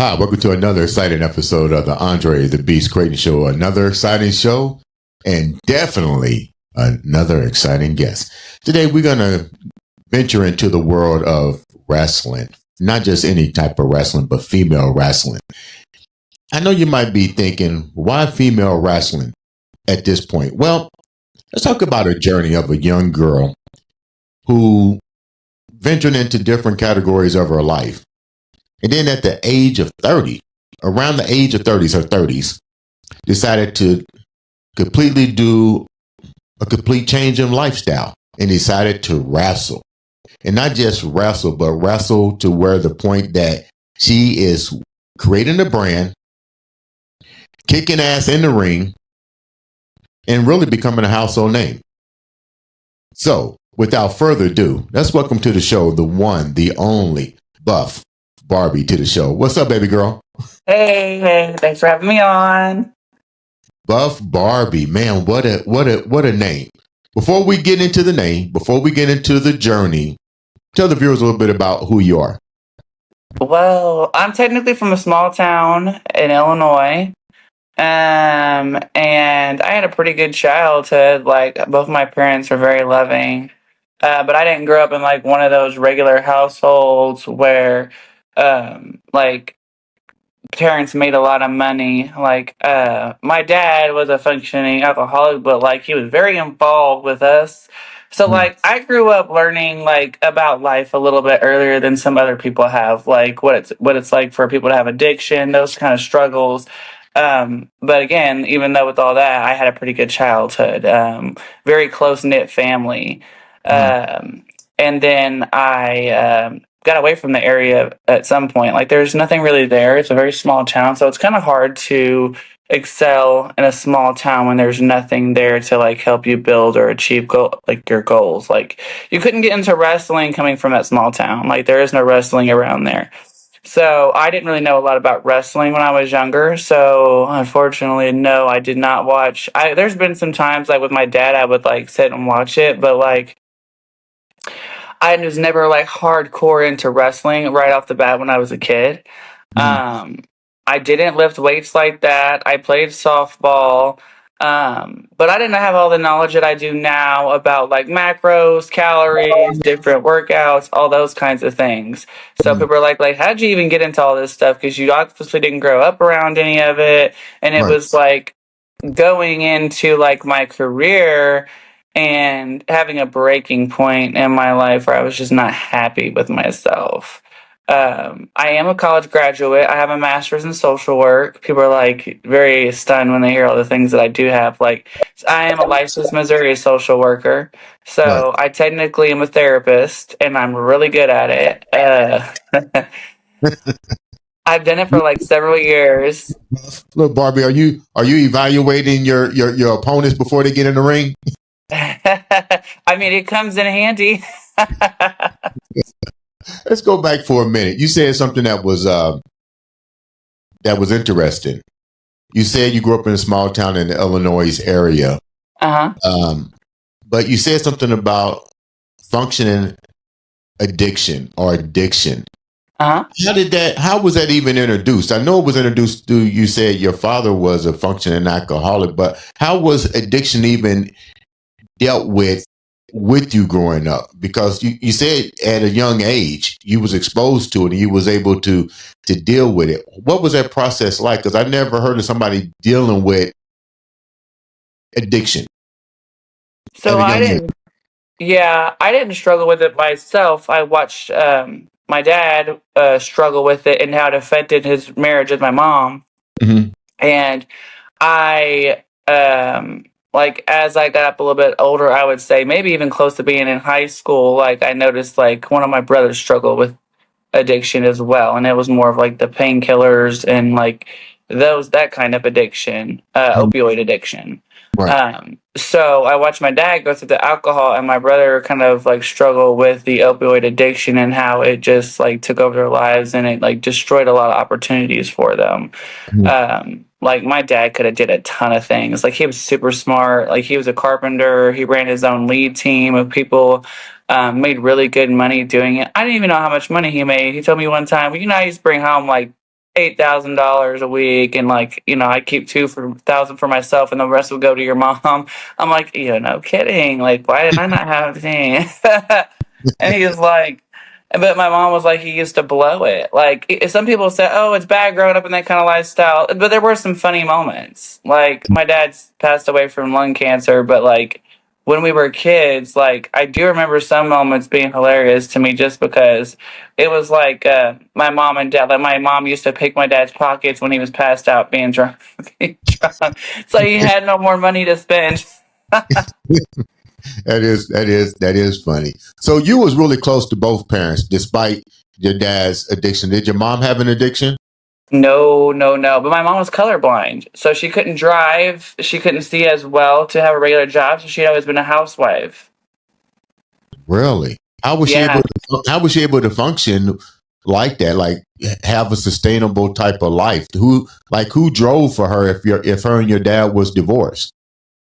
Hi, welcome to another exciting episode of the Andre The Beast Crayton Show. Another exciting show and definitely another exciting guest. Today, we're going to venture into the world of wrestling, not just any type of wrestling, but female wrestling. I know you might be thinking, why female wrestling at this point? Well, let's talk about a journey of a young girl who ventured into different categories of her life. And then at the age of 30, around the age of 30s, her 30s, decided to completely do a complete change in lifestyle and decided to wrestle. And not just wrestle, but wrestle to where the point that she is creating a brand, kicking ass in the ring, and really becoming a household name. So, without further ado, let's welcome to the show the one, the only Buff Barbie to the show. What's up, baby girl? Hey, thanks for having me on. Buff Barbie, man, what a name. Before we get into the name, before we get into the journey, tell the viewers a little bit about who you are. Well, I'm technically from a small town in Illinois. And I had a pretty good childhood. Like, both my parents were very loving. But I didn't grow up in like one of those regular households where like parents made a lot of money. Like, my dad was a functioning alcoholic, but like he was very involved with us. So like I grew up learning like about life a little bit earlier than some other people have, like what it's like for people to have addiction, those kind of struggles. But again, even though with all that, I had a pretty good childhood, very close knit family. And then I got away from the area at some point. Like, there's nothing really there. It's a very small town, so it's kind of hard to excel in a small town when there's nothing there to like help you build or achieve your goals. Like, you couldn't get into wrestling coming from that small town. Like, there is no wrestling around there. So I didn't really know a lot about wrestling when I was younger. So unfortunately, no, I did not watch. There's been some times like with my dad, I would like sit and watch it, but like I was never like hardcore into wrestling right off the bat when I was a kid. I didn't lift weights like that. I played softball. But I didn't have all the knowledge that I do now about like macros, calories, different workouts, all those kinds of things. So people are like, how'd you even get into all this stuff? Because you obviously didn't grow up around any of it. And it was like going into like my career and having a breaking point in my life where I was just not happy with myself. I am a college graduate. I have a master's in social work. People are like very stunned when they hear all the things that I do have. Like, I am a licensed Missouri social worker. So I technically am a therapist and I'm really good at it. I've done it for like several years. Look, Barbie, are you evaluating your opponents before they get in the ring? I mean, it comes in handy. Let's go back for a minute. You said something that was interesting. You said you grew up in a small town in the Illinois area. But you said something about functioning addiction. How was that even introduced? I know it was introduced through, you said your father was a functioning alcoholic, but how was addiction even dealt with you growing up? Because you said at a young age you was exposed to it and you was able to deal with it. What was that process like? Because I never heard of somebody dealing with addiction. So I didn't struggle with it myself. I watched my dad struggle with it and how it affected his marriage with my mom. And I like, as I got up a little bit older, I would say maybe even close to being in high school, like I noticed like one of my brothers struggled with addiction as well, and it was more of like the painkillers and like that kind of addiction, opioid addiction. So I watched my dad go through the alcohol and my brother kind of like struggle with the opioid addiction and how it just like took over their lives and it like destroyed a lot of opportunities for them. Like, my dad could have did a ton of things. Like, he was super smart. Like, he was a carpenter. He ran his own lead team of people, made really good money doing it. I didn't even know how much money he made. He told me one time, well, I used to bring home like $8,000 a week, and like, I keep 2,000 for myself, and the rest will go to your mom. I'm like, no kidding. Like, why did I not have any? And he was like, but my mom was like, he used to blow it. Like, some people say, oh, it's bad growing up in that kind of lifestyle. But there were some funny moments. Like, my dad's passed away from lung cancer, but like, when we were kids, like, I do remember some moments being hilarious to me just because it was like my mom and dad, like, my mom used to pick my dad's pockets when he was passed out being drunk. being drunk. So he had no more money to spend. That is funny. So you was really close to both parents, despite your dad's addiction. Did your mom have an addiction? No, no, no. But my mom was colorblind, so she couldn't drive. She couldn't see as well to have a regular job, so she'd always been a housewife. Really? How was Yeah. she able to function like that? Like have a sustainable type of life? Who drove for her if her and your dad was divorced?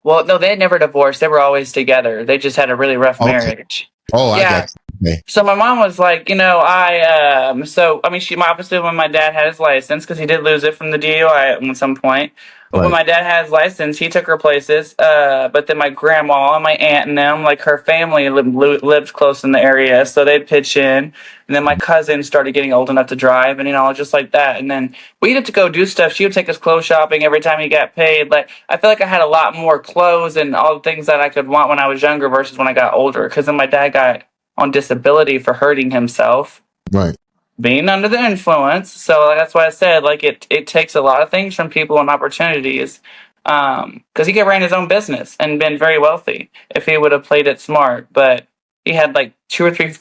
Well, no, they had never divorced. They were always together. They just had a really rough Okay. marriage. Oh, I Yeah. got you. Okay. So my mom was like, I mean, she obviously when my dad had his license, because he did lose it from the DUI at some point. But when Right. my dad had his license, he took her places. But then my grandma and my aunt and them, like her family lived close in the area, so they'd pitch in. And then my cousin started getting old enough to drive, and just like that. And then we had to go do stuff. She would take us clothes shopping every time he got paid. Like, I feel like I had a lot more clothes and all the things that I could want when I was younger versus when I got older. Because then my dad got on disability for hurting himself, Right. being under the influence. So that's why I said, like, it takes a lot of things from people and opportunities. Because he could ran his own business and been very wealthy if he would have played it smart. But he had like 2 or 3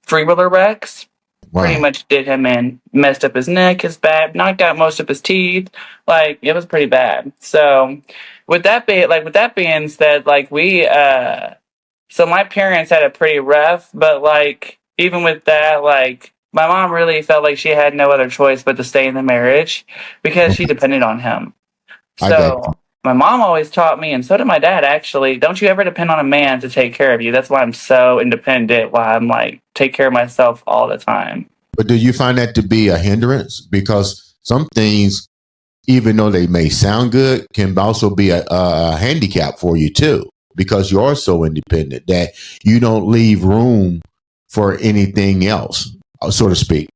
three-wheeler wrecks. Pretty Wow. much did him in, messed up his neck, his back, knocked out most of his teeth. Like, it was pretty bad. So with that being said, like, so my parents had it pretty rough, but like, even with that, like, my mom really felt like she had no other choice but to stay in the marriage because she depended on him. I got you. So my mom always taught me, and so did my dad actually, don't you ever depend on a man to take care of you. That's why I'm so independent, why I'm like, take care of myself all the time. But do you find that to be a hindrance? Because some things, even though they may sound good, can also be a handicap for you too, because you're so independent that you don't leave room for anything else, so to speak.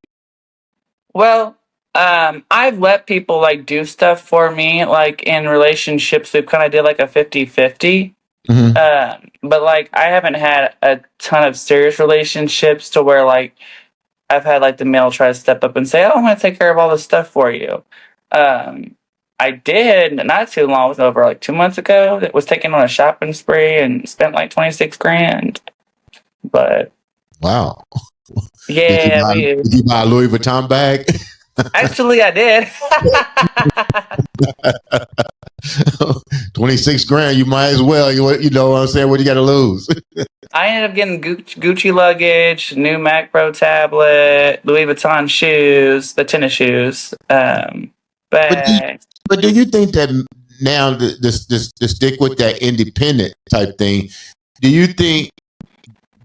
Well, I've let people like do stuff for me, like in relationships, we kind of did like a 50-50. Mm-hmm. But like, I haven't had a ton of serious relationships to where like I've had like the male try to step up and say, "Oh, I'm going to take care of all this stuff for you." I did not too long, it was over like 2 months ago, that was taken on a shopping spree and spent like 26 grand. But Wow. yeah, Did you buy a Louis Vuitton bag? actually I did. 26 grand, you might as well. You know what I'm saying? What do you got to lose? I ended up getting Gucci luggage, new Mac Pro tablet, Louis Vuitton shoes, the tennis shoes, bag. But do you think that now, this to stick with that independent type thing, do you think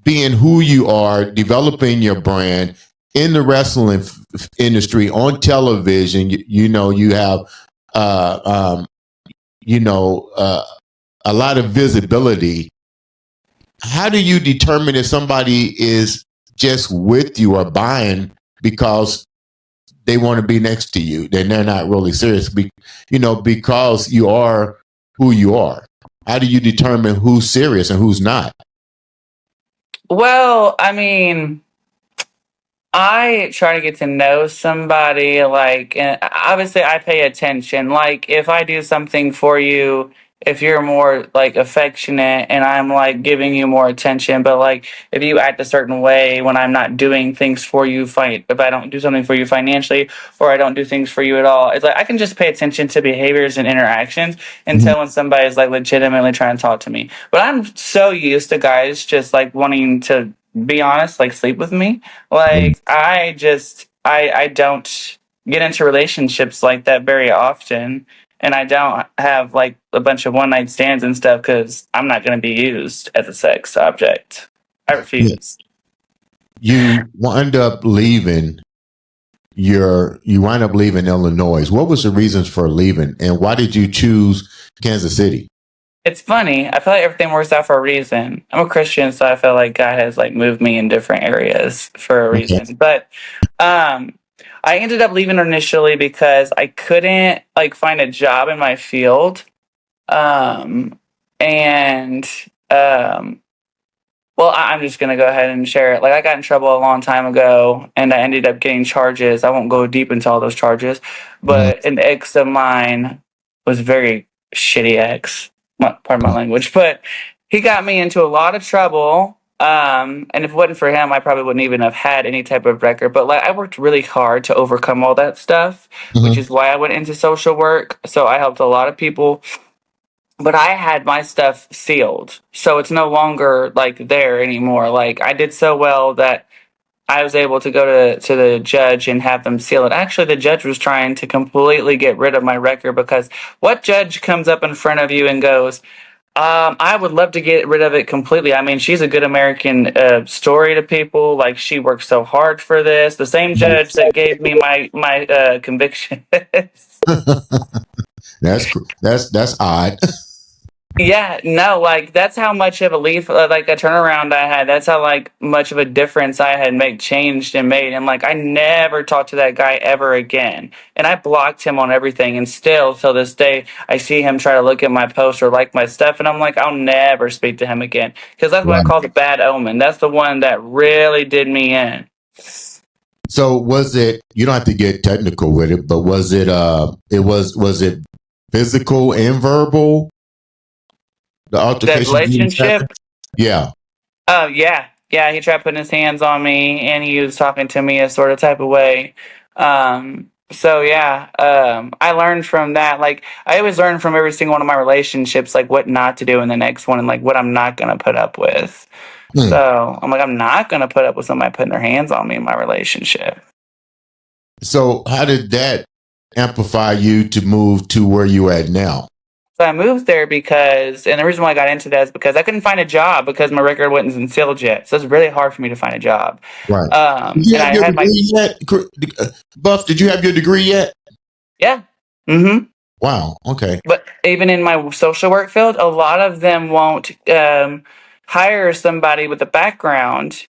being who you are, developing your brand in the wrestling industry on television, you have, a lot of visibility. How do you determine if somebody is just with you or buying because they want to be next to you, then they're not really serious, because you are who you are? How do you determine who's serious and who's not? Well, I mean, I try to get to know somebody, like, and obviously I pay attention. Like, if I do something for you, if you're more like affectionate and I'm like giving you more attention, but like if you act a certain way when I'm not doing things for you, if I don't do something for you financially, or I don't do things for you at all, it's like I can just pay attention to behaviors and interactions and Mhm. tell when somebody's like legitimately trying to talk to me. But I'm so used to guys just like wanting to be honest, like sleep with me. Like, I don't get into relationships like that very often, and I don't have like a bunch of one night stands and stuff because I'm not going to be used as a sex object. I Yeah. refuse. You wind up leaving you wind up leaving Illinois. What was the reasons for leaving, and why did you choose Kansas City? It's funny. I feel like everything works out for a reason. I'm a Christian, so I feel like God has like moved me in different areas for a Okay. reason. But I ended up leaving initially because I couldn't like find a job in my field. Um, and well, I'm just gonna go ahead and share it. Like I got in trouble a long time ago, and I ended up getting charges. I won't go deep into all those charges, Mhm. but an ex of mine was very shitty ex. Pardon my language, but he got me into a lot of trouble. And if it wasn't for him, I probably wouldn't even have had any type of record. But like I worked really hard to overcome all that stuff, which Mhm. is why I went into social work. So I helped a lot of people, but I had my stuff sealed. So it's no longer like there anymore. Like I did so well that I was able to go to the judge and have them seal it. Actually, the judge was trying to completely get rid of my record because what judge comes up in front of you and goes, I would love to get rid of it completely. I mean, she's a good American story to people. Like she worked so hard for this. The same judge that gave me my conviction. That's odd. Yeah, no, like that's how much of a leaf, like a turnaround I had. That's how like much of a difference I had changed and made. And like I never talked to that guy ever again. And I blocked him on everything. And still till this day, I see him try to look at my post or like my stuff, and I'm like, I'll never speak to him again because that's what I Right. call the bad omen. That's the one that really did me in. So was it? You don't have to get technical with it, but was it? Was it physical and verbal? The That altercation you was having? relationship. Yeah. Oh yeah, yeah. He tried putting his hands on me, and he was talking to me a sort of type of way. So yeah, I learned from that. Like I always learn from every single one of my relationships, like what not to do in the next one, and like what I'm not gonna put up with. Hmm. So I'm like, I'm not gonna put up with somebody putting their hands on me in my relationship. So how did that amplify you to move to where you at now? So I moved there because, and the reason why I got into that is because I couldn't find a job because my record wasn't sealed yet. So it's really hard for me to find a job. Right. Did you And have I your had my degree yet, Buff? Did you have your degree yet? yeah. Mm-hmm. Wow. Okay. But even in my social work field, a lot of them won't hire somebody with a background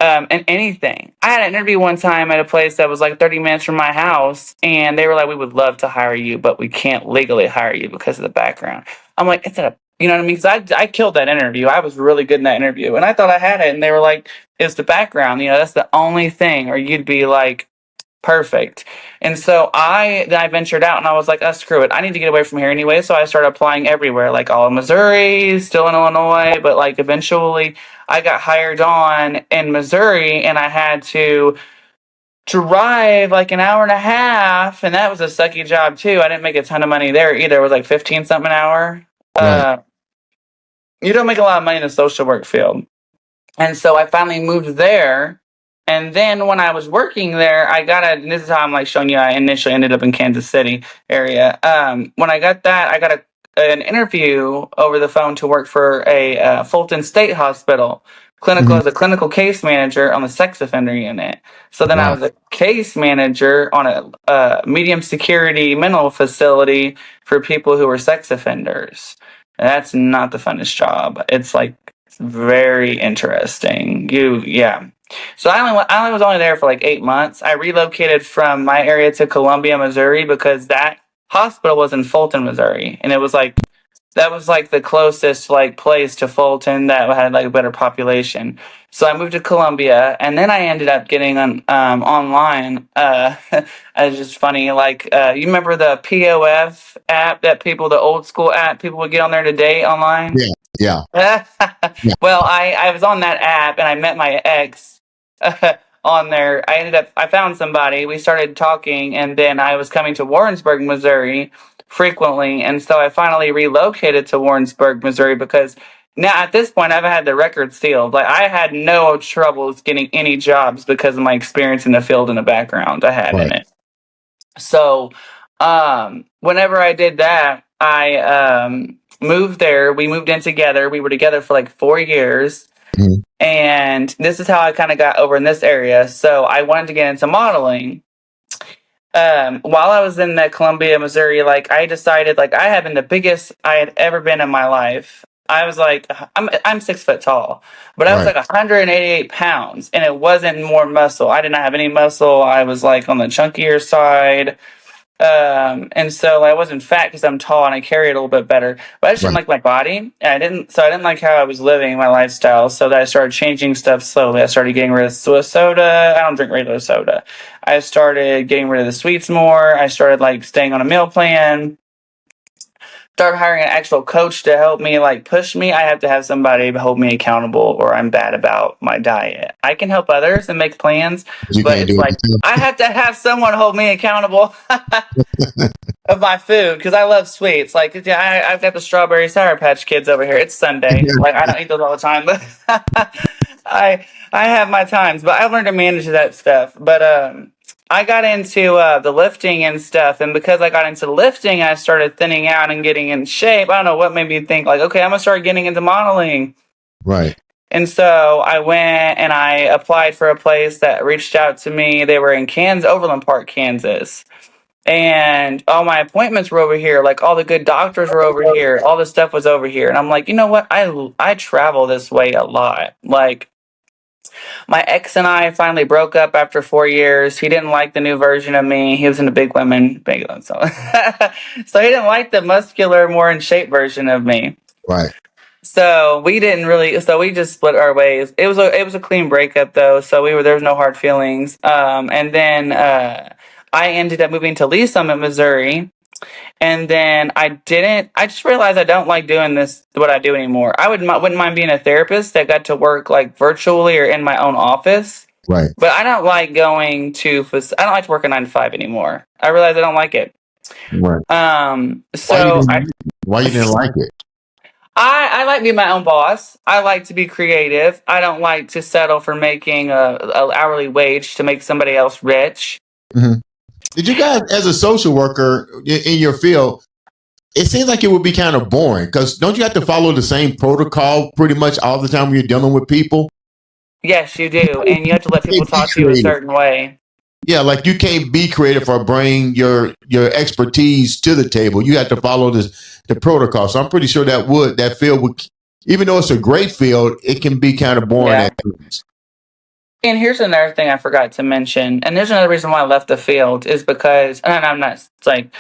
in anything. I had an interview one time at a place that was like 30 minutes from my house, and they were like, "We would love to hire you, but we can't legally hire you because of the background." I'm like, "It's a," you know what I mean? Because I killed that interview. I was really good in that interview, and I thought I had it, and they were like, "It's the background. You know, that's the only thing," or you'd be like perfect. And so I ventured out and I was like, oh, screw it. I need to get away from here anyway. So I started applying everywhere, like all of Missouri, still in Illinois, but like eventually I got hired on in Missouri and I had to drive like an hour and a half. And that was a sucky job too. I didn't make a ton of money there either. It was like 15 something an hour. Right. You don't make a lot of money in the social work field. And so I finally moved there. And then when I was working there, I got a, and this is how I'm like showing you, I initially ended up in Kansas City area. When I got that, I got an interview over the phone to work for a Fulton State Hospital clinical Mhm. as a clinical case manager on the sex offender unit. So then I Wow. was a case manager on a medium security mental facility for people who were sex offenders. And that's not the funnest job. It's like very interesting. Yeah. So I only was only there for like 8 months. I relocated from my area to Columbia, Missouri, because that hospital was in Fulton, Missouri, and it was like that was like the closest like place to Fulton that had like a better population. So I moved to Columbia, and then I ended up getting on online. It's just funny. Like you remember the POF app that the old school app people would get on there today online. Yeah. Yeah. Yeah. Well, I was on that app and I met my ex on there. I found somebody. We started talking, and then I was coming to Warrensburg, Missouri frequently. And so I finally relocated to Warrensburg, Missouri because now at this point I've had the record sealed. Like I had no troubles getting any jobs because of my experience in the field and the background I had in Right. it. So, whenever I did that, I moved there. We moved in together. We were together for like 4 years. Mhm. And this is how I kind of got over in this area. So I wanted to get into modeling. while I was in that Columbia, Missouri, like I decided like I had been the biggest I had ever been in my life. I was like, I'm 6 foot tall, but I was Right. like 188 pounds, and it wasn't more muscle. I did not have any muscle. I was like on the chunkier side. And so I wasn't fat because I'm tall and I carry it a little bit better. But I just didn't Right. like my body. And I didn't like how I was living my lifestyle. So that I started changing stuff slowly. I started getting rid of soda. I don't drink regular soda. I started getting rid of the sweets more. I started like staying on a meal plan. Started hiring an actual coach to help me like push me. I have to have somebody hold me accountable or I'm bad about my diet. I can help others and make plans, You but can't it's do it like I have to have someone hold me accountable yourself. of my food because I love sweets. Like, yeah, I've got the strawberry Sour Patch Kids over here. It's Sunday. Like, I don't eat those all the time, but I have my times. But I've learned to manage that stuff. But I got into the lifting and stuff, and because I got into lifting, I started thinning out and getting in shape. I don't know what made me think like, okay, I'm gonna start getting into modeling. Right. And so I went and I applied for a place that reached out to me. They were in Kansas, Overland Park, Kansas. And all my appointments were over here. Like all the good doctors were over here. All the stuff was over here. And I'm like, you know what? I travel this way a lot. Like my ex and I finally broke up after 4 years. He didn't like the new version of me. He was in a big so so he didn't like the muscular, more in shape version of me. Right. So we just split our ways. It was a clean breakup though, so there was no hard feelings. And then I ended up moving to Lee Summit, Missouri, and then I just realized I don't like doing what I do anymore. Wouldn't mind being a therapist that got to work like virtually or in my own office, Right. but I don't like I don't like to work a 9 to 5 anymore. I realize I don't like it. Right. Why you So didn't why you didn't like it? I like being my own boss. I like to be creative. I don't like to settle for making a hourly wage to make somebody else rich. Hmm. Did you guys, as a social worker in your field, it seems like it would be kind of boring because don't you have to follow the same protocol pretty much all the time when you're dealing with people? Yes, you do, and you have to let You people can't be talk to you a creative. certain way. Yeah, like you can't be creative or bring your expertise to the table. You have to follow the protocol. So I'm pretty sure that field would, even though it's a great field, it can be kind of boring Yeah. at times. And here's another thing I forgot to mention, and there's another reason why I left the field is because, and I'm not it's like,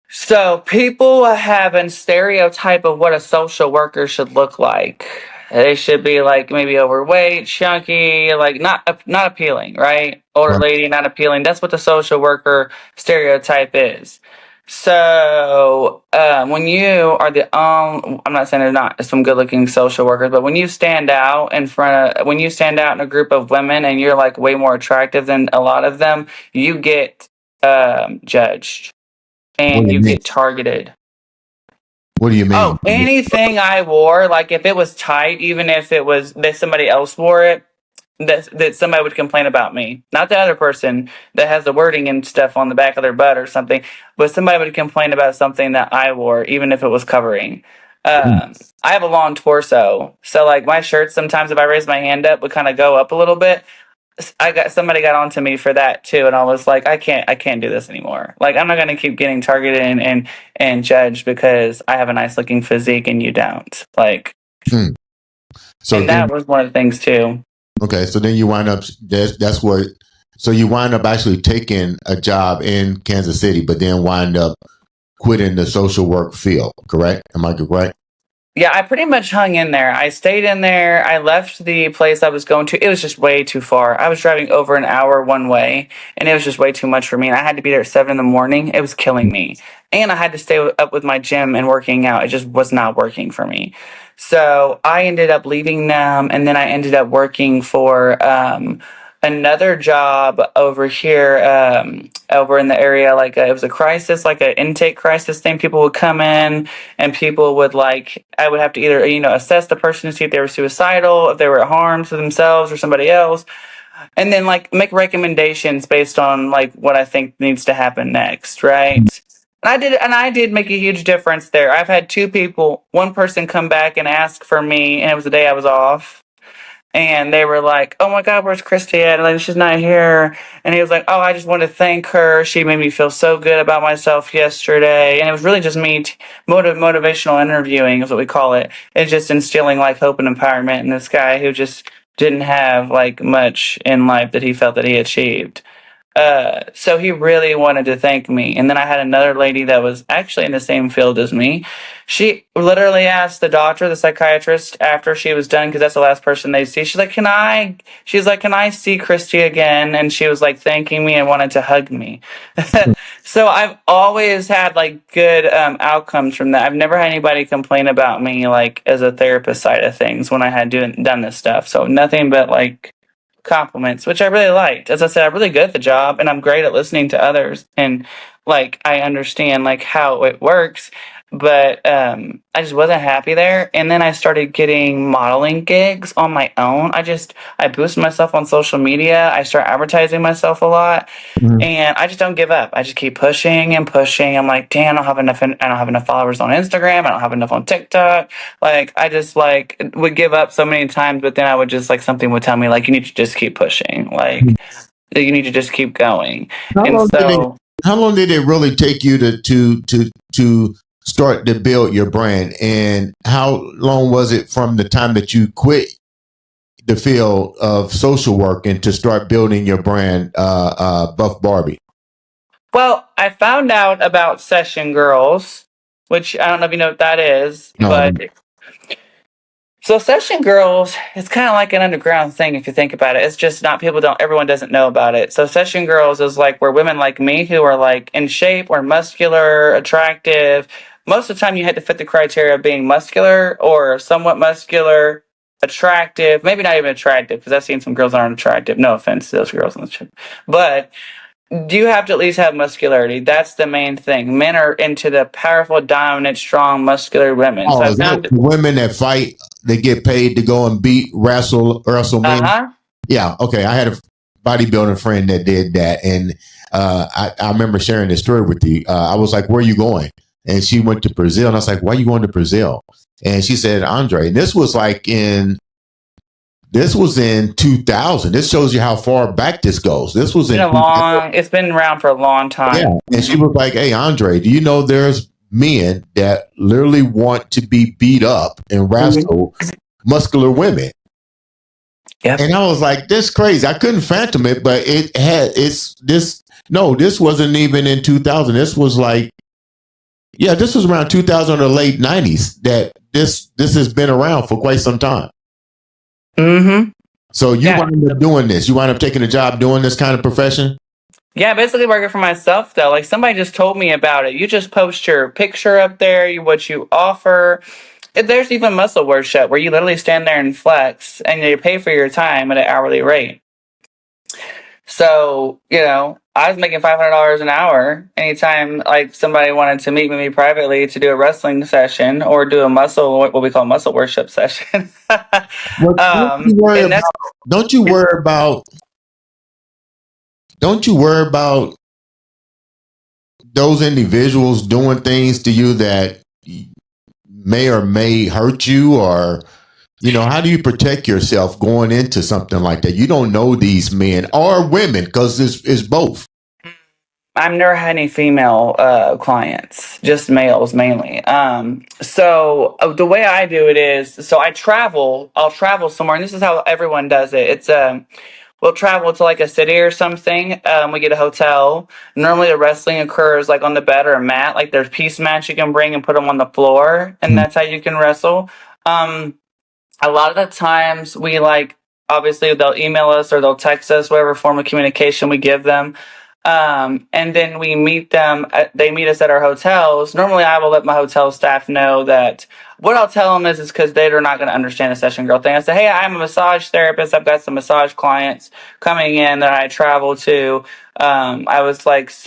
so people have a stereotype of what a social worker should look like. They should be like maybe overweight, chunky, like not appealing, right? Older Right. lady, not appealing. That's what the social worker stereotype is. So when you are I'm not saying there's not some good-looking social workers, but when you stand out when you stand out in a group of women and you're like way more attractive than a lot of them, you get judged What do and you you mean? get targeted. What do you mean? Oh, anything I wore, like if it was tight, even if it was that somebody else wore it, that somebody would complain about me. Not the other person that has the wording and stuff on the back of their butt or something, but somebody would complain about something that I wore, even if it was covering. Hmm. I have a long torso, so like my shirts sometimes if I raise my hand up would kind of go up a little bit. Somebody got onto me for that too, and I was like, I can't do this anymore. Like I'm not gonna keep getting targeted and judged because I have a nice looking physique and you don't. Like, Hmm. So and then, that was one of the things too. okay, so then you wind up that's what. So you wind up actually taking a job in Kansas City, but then wind up quitting the social work field. Correct? Am I correct? Yeah, I pretty much hung in there. I stayed in there. I left the place I was going to. It was just way too far. I was driving over an hour one way, and it was just way too much for me. And I had to be there at 7 in the morning. It was killing me. And I had to stay up with my gym and working out. It just was not working for me. So I ended up leaving them, and then I ended up working for another job over here, over in the area. Like it was a crisis, like an intake crisis thing. People would come in and people would like I would have to either assess the person to see if they were suicidal, if they were at harm to themselves or somebody else, and then like make recommendations based on like what I think needs to happen next, right? And I did make a huge difference there. I've had two people, one person come back and ask for me, and it was the day I was off. And they were like, "Oh my God, where's Christy at? Like, she's not here." And he was like, "Oh, I just want to thank her. She made me feel so good about myself yesterday." And it was really just me, motivational interviewing is what we call it. It's just instilling like hope and empowerment in this guy who just didn't have like much in life that he felt that he achieved. So he really wanted to thank me. And then I had another lady that was actually in the same field as me. She literally asked the doctor, the psychiatrist, after she was done, because that's the last person they see. She's like, can I see Christy again? And she was like thanking me and wanted to hug me. So I've always had like good outcomes from that. I've never had anybody complain about me like as a therapist side of things when I had done this stuff. So nothing but like compliments, which I really liked. As I said, I'm really good at the job and I'm great at listening to others and like I understand like how it works. But I just wasn't happy there. And then I started getting modeling gigs on my own. I boost myself on social media. I start advertising myself a lot. Mhm. And I just don't give up. I just keep pushing and pushing. I'm like, damn, I don't have enough followers on Instagram. I don't have enough on TikTok. Like I just like would give up so many times, but then I would just like something would tell me like you need to just keep pushing. Like you need to just keep going. How And long did it? so How long did it really take you to start to build your brand? And how long was it from the time that you quit the field of social work and to start building your brand, Buff Barbie? well, I found out about Session Girls, which I don't know if you know what that is, No, I but don't. so Session Girls, it's kind of like an underground thing if you think about it. It's just not everyone doesn't know about it. So Session Girls is like where women like me who are like in shape or muscular, attractive. Most of the time you had to fit the criteria of being muscular or somewhat muscular, attractive, maybe not even attractive because I've seen some girls that aren't attractive. No offense to those girls on the show. But you have to at least have muscularity. That's the main thing. Men are into the powerful, dominant, strong, muscular women. So Oh, I is that found, women that fight? They get paid to go and wrestle men. uh-huh. Yeah, okay. I had a bodybuilding friend that did that, and I remember sharing this story with you. I was like, "Where are you going?" And she went to Brazil, and I was like, "Why are you going to Brazil?" And she said, "Andre." And this was in 2000. This shows you how far back this goes. This was in It's been around for a long time. yeah. And she was like, "Hey, Andre, do you know there's men that literally want to be beat up and wrestle muscular women?" Yep. And I was like, "This crazy." I couldn't phantom it, but this wasn't even in 2000. This was like, yeah, this was around 2000 or late 90s that this has been around for quite some time. Mm-hmm. So you Yeah. wind up doing this. You wind up taking a job doing this kind of profession. Yeah, basically working for myself though. Like somebody just told me about it. You just post your picture up there, what you offer. There's even muscle worship where you literally stand there and flex and you pay for your time at an hourly rate. So, I was making $500 an hour anytime like somebody wanted to meet with me privately to do a wrestling session or do what we call muscle worship session. Well, And that's don't you worry about don't you worry about those individuals doing things to you that may or may hurt you, or how do you protect yourself going into something like that? You don't know these men or women because it's both. I've never had any female clients, just males mainly. So the way I do it is, so I'll travel somewhere, and this is how everyone does it. It's we'll travel to like a city or something. We get a hotel. Normally the wrestling occurs like on the bed or a mat. Like there's piece mats you can bring and put them on the floor, and that's how you can wrestle. A lot of the times we like, obviously they'll email us or they'll text us, whatever form of communication we give them. And then we meet them, they meet us at our hotels. Normally I will let my hotel staff know that what I'll tell them is because they're not going to understand the session girl thing. I say, hey, I'm a massage therapist. I've got some massage clients coming in that I travel to. I was like, this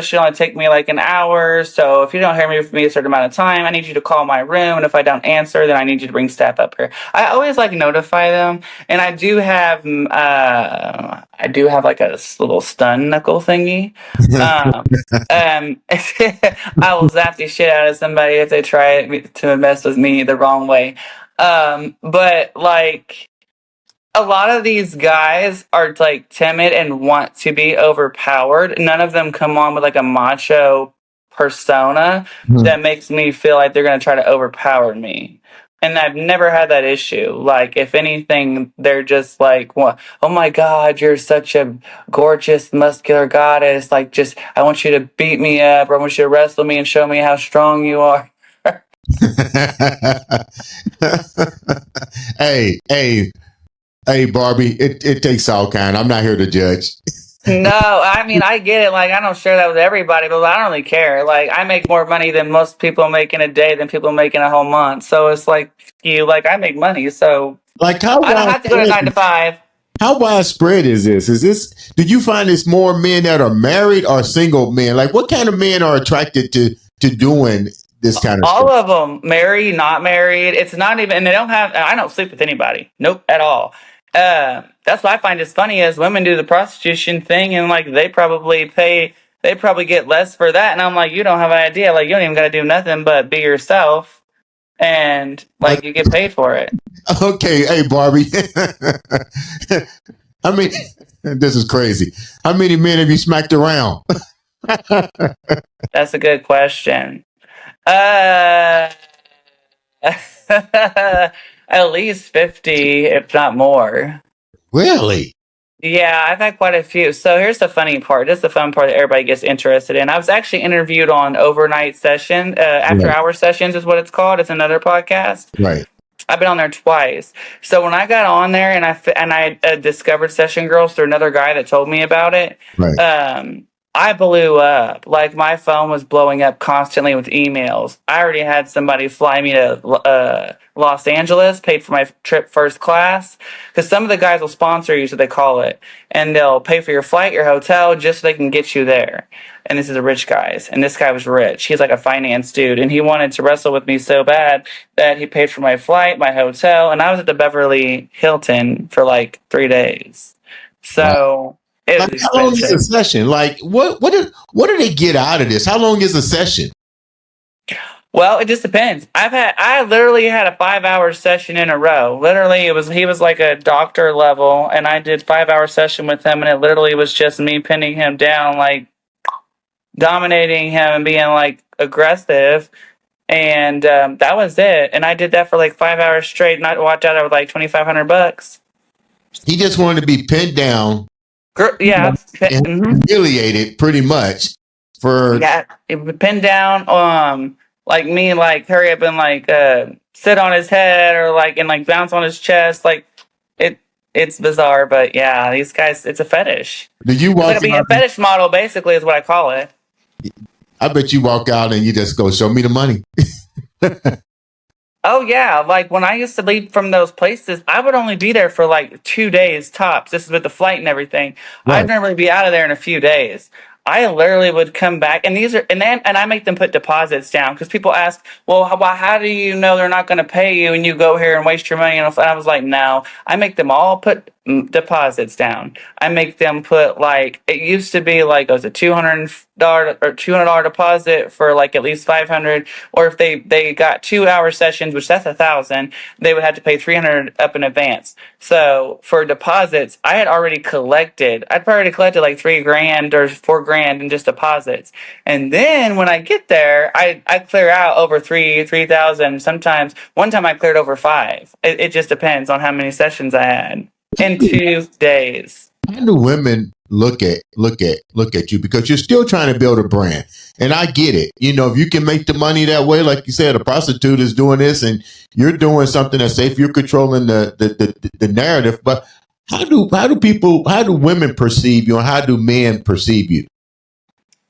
should only take me like an hour. So if you don't hear me from me a certain amount of time, I need you to call my room. And if I don't answer, then I need you to bring staff up here. I always like notify them. And I do have like a little stun knuckle thingy. I will zap the shit out of somebody if they try to mess with me the wrong way. But like a lot of these guys are like timid and want to be overpowered. None of them come on with like a macho persona that makes me feel like they're going to try to overpower me. And I've never had that issue. Like, if anything, they're just like, oh my God, you're such a gorgeous, muscular goddess. Like, just, I want you to beat me up, or I want you to wrestle me and show me how strong you are. Hey, hey, hey, Barbie, it takes all kind. I'm not here to judge. No, I mean, I get it. Like, I don't share that with everybody, but I don't really care. Like, I make more money than most people make in a day than people make in a whole month. So it's like, I make money. So Like how I don't have to go to 9 to 5. how widespread is this? Is this, do you find it's more men that are married or single men? Like what kind of men are attracted to doing this kind of All stuff? of them, married, not married. It's not even, and they don't have, I don't sleep with anybody. Nope, at all. That's what I find is funny is women do the prostitution thing and like they probably get less for that. And I'm like, you don't have an idea. Like, you don't even got to do nothing but be yourself and like you get paid for it. Okay, hey Barbie. I mean, this is crazy. How many men have you smacked around? That's a good question. Uh, at least 50, if not more. Really? Yeah, I've had quite a few. So here's the funny part. This is the fun part that everybody gets interested in. I was actually interviewed on overnight session, after Right, hour sessions is what it's called. It's another podcast. right, I've been on there twice. So when I got on there and I discovered Session Girls through another guy that told me about it, right. I blew up. Like my phone was blowing up constantly with emails. I already had somebody fly me to Los Angeles, paid for my trip first class, because some of the guys will sponsor you, so they call it, and they'll pay for your flight, your hotel, just so they can get you there. And this is a rich guys, and this guy was rich. He's like a finance dude, and he wanted to wrestle with me so bad that he paid for my flight, my hotel, and I was at the Beverly Hilton for like 3 days. Wow. So it Like was how long is a expensive. session? Like what do they get out of this? How long is a session? Well, it just depends. I literally had a 5 hour session in a row. Literally, he was like a doctor level, and I did 5 hour session with him, and it literally was just me pinning him down, like dominating him and being like aggressive, and that was it. And I did that for like 5 hours straight, and I walked out there with like $2,500. He just wanted to be pinned down Yeah, and humiliated pretty much for yeah, it would pin down, like me, like hurry up and like sit on his head or like and like bounce on his chest, like it. It's bizarre, but yeah, these guys, it's a fetish. did you It's walk like being out a fetish model, basically, is what I call it. I bet you walk out and you just go show me the money. Oh yeah, like when I used to leave from those places, I would only be there for like 2 days tops. This is with the flight and everything. I'd Right. normally be out of there in a few days. I literally would come back, and I make them put deposits down because people ask, well, how do you know they're not going to pay you and you go here and waste your money? And I was like, no, I make them all put deposits down. I make them put like it used to be like it was a $200 deposit for like at least 500, or if they got 2 hour sessions, which that's 1,000, they would have to pay 300 up in advance. So for deposits, I'd already collected like 3 grand or 4 grand in just deposits. And then when I get there, I clear out over 3,000. Sometimes one time I cleared over five. It just depends on how many sessions I had in 2 days. How do women look at you? Because you're still trying to build a brand. And I get it. You know, if you can make the money that way, like you said, a prostitute is doing this and you're doing something that's safe, you're controlling the narrative. But how do women perceive you and how do men perceive you?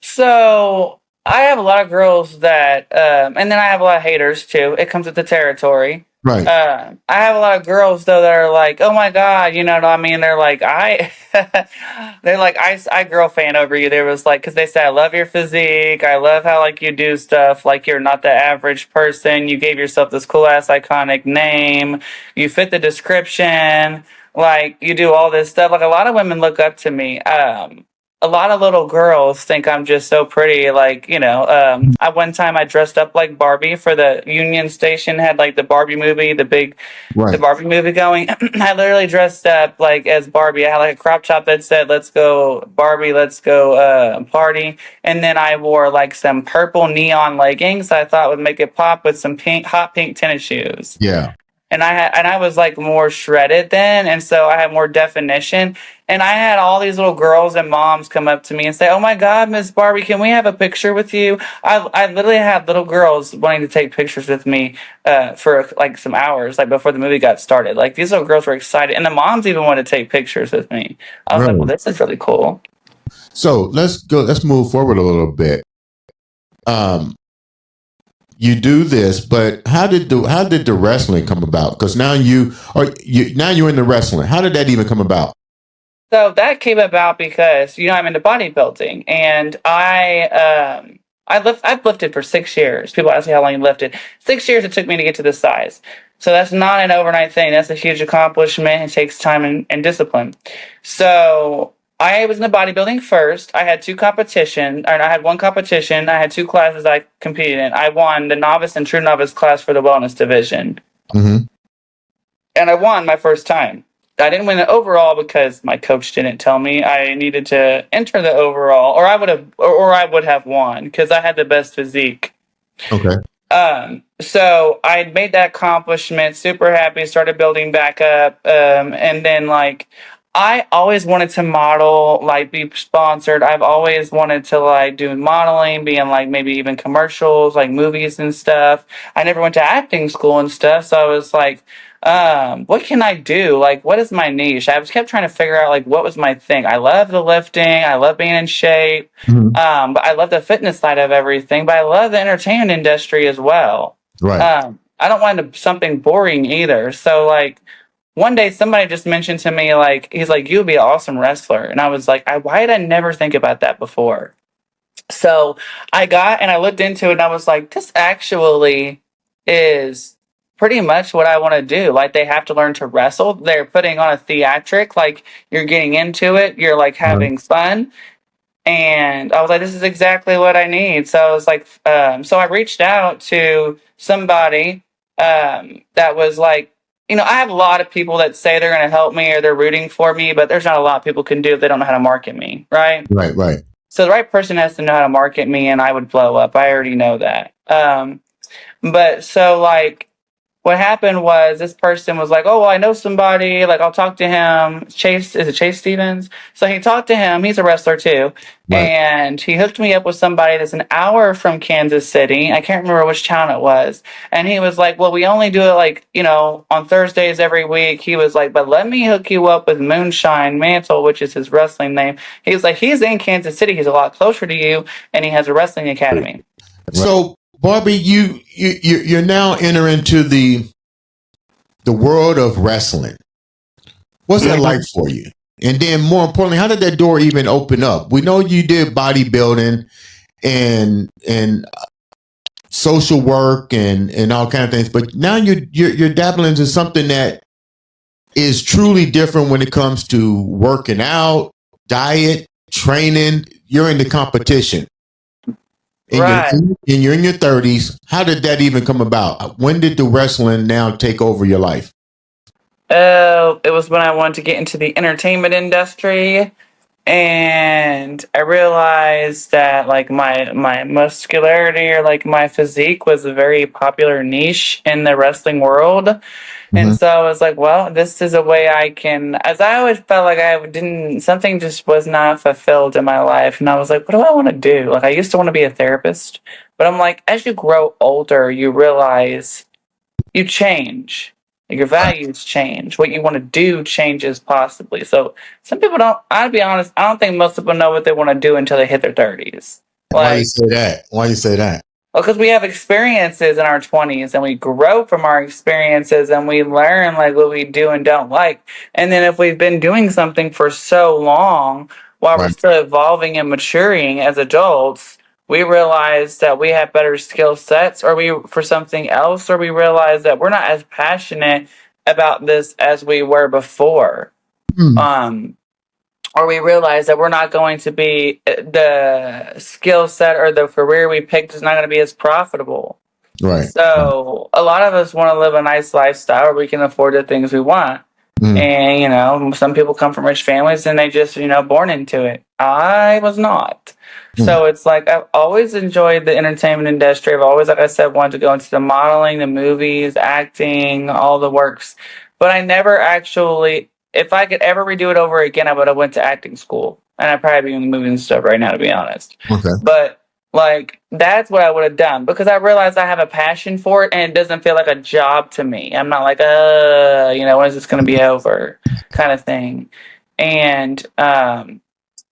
So I have a lot of girls that, and then I have a lot of haters too. It comes with the territory. Right. I have a lot of girls though that are like, oh my God, you know what I mean? They're like, they're like, I girl fan over you. There was like, cause they say, I love your physique. I love how like you do stuff. Like you're not the average person. You gave yourself this cool ass iconic name. You fit the description. Like you do all this stuff. Like a lot of women look up to me. a lot of little girls think I'm just so pretty. Like, I one time I dressed up like Barbie for the Union Station, had like the Barbie movie, the Right. Barbie movie going. I literally dressed up like as Barbie. I had like a crop top that said, "Let's go Barbie, let's go party." And then I wore like some purple neon leggings I thought would make it pop with some hot pink tennis shoes. Yeah. And I was like more shredded then, and so I had more definition. And I had all these little girls and moms come up to me and say, "Oh my God, Miss Barbie, can we have a picture with you?" I literally had little girls wanting to take pictures with me for like some hours, like before the movie got started. Like these little girls were excited, and the moms even wanted to take pictures with me. I was like, "Well, Really. this is really cool." So let's move forward a little bit. Um, you do this, but how did the wrestling come about? Because now you're in the wrestling. How did that even come about? So that came about because I'm into bodybuilding, and I've lifted for 6 years. People ask me how long you lifted. 6 years it took me to get to this size. So that's not an overnight thing. That's a huge accomplishment. It takes time and discipline. So I was into bodybuilding first. I had two competitions, or I had one competition. I had two classes I competed in. I won the novice and true novice class for the wellness division, Mm-hmm. and I won my first time. I didn't win the overall because my coach didn't tell me I needed to enter the overall, or I would have won because I had the best physique. Okay. So I made that accomplishment, super happy, started building back up, and then like I always wanted to model, like be sponsored. I've always wanted to like do modeling, be in like maybe even commercials, like movies and stuff. I never went to acting school and stuff, so I was like, what can I do? Like, what is my niche? I was kept trying to figure out like what was my thing. I love the lifting, I love being in shape, Mm-hmm. but I love the fitness side of everything. But I love the entertainment industry as well. Right. I don't want something boring either. So like one day somebody just mentioned to me like he's like you would be an awesome wrestler, and I was like why did I never think about that before? So I looked into it, and I was like, this actually is pretty much what I want to do. Like they have to learn to wrestle. They're putting on a theatric, like you're getting into it, you're like Right. having fun. And I was like, this is exactly what I need. So I was like, so I reached out to somebody that was like, I have a lot of people that say they're going to help me or they're rooting for me, but there's not a lot people can do if they don't know how to market me, right? Right. Right. So the right person has to know how to market me, and I would blow up. I already know that. But so like what happened was this person was like, "Oh, well, I know somebody. Like, I'll talk to him." Chase, is it Chase Stevens? So he talked to him. He's a wrestler too, Right. and he hooked me up with somebody that's an hour from Kansas City. I can't remember which town it was. And he was like, "Well, we only do it like on Thursdays every week." He was like, "But let me hook you up with Moonshine Mantle, which is his wrestling name." He was like, "He's in Kansas City. He's a lot closer to you, and he has a wrestling academy." So, Barbie, you're now entering into the world of wrestling. What's that like for you? And then, more importantly, how did that door even open up? We know you did bodybuilding and social work and all kind of things, but now you're dabbling into something that is truly different when it comes to working out, diet, training. You're in the competition. And Right. you're in your 30s. How did that even come about? When did the wrestling now take over your life? It was when I wanted to get into the entertainment industry, and I realized that like my muscularity or like my physique was a very popular niche in the wrestling world. And Mm-hmm. so I was like, well, this is a way I can, as I always felt like something just was not fulfilled in my life. And I was like, what do I want to do? Like, I used to want to be a therapist, but I'm like, as you grow older, you realize you change. Your values change. What you want to do changes possibly. So some people don't, I'll be honest, I don't think most people know what they want to do until they hit their 30s. Why you say that? Why you say that? Well, because we have experiences in our 20s, and we grow from our experiences, and we learn like what we do and don't like. And then if we've been doing something for so long while we're Right. still evolving and maturing as adults, we realize that we have better skill sets for something else, or we realize that we're not as passionate about this as we were before. Hmm. or we realize that we're not going to be the skill set or the career we picked is not going to be as profitable. Right. So a lot of us want to live a nice lifestyle where we can afford the things we want. Mm. And, some people come from rich families and they just, born into it. I was not. Mm. So it's like I've always enjoyed the entertainment industry. I've always, like I said, wanted to go into the modeling, the movies, acting, all the works. But I never actually, if I could ever redo it over again, I would have went to acting school. And I'd probably be in the movies and stuff right now, to be honest. Okay. But like that's what I would have done because I realized I have a passion for it and it doesn't feel like a job to me. I'm not like, when is this going to be over kind of thing. And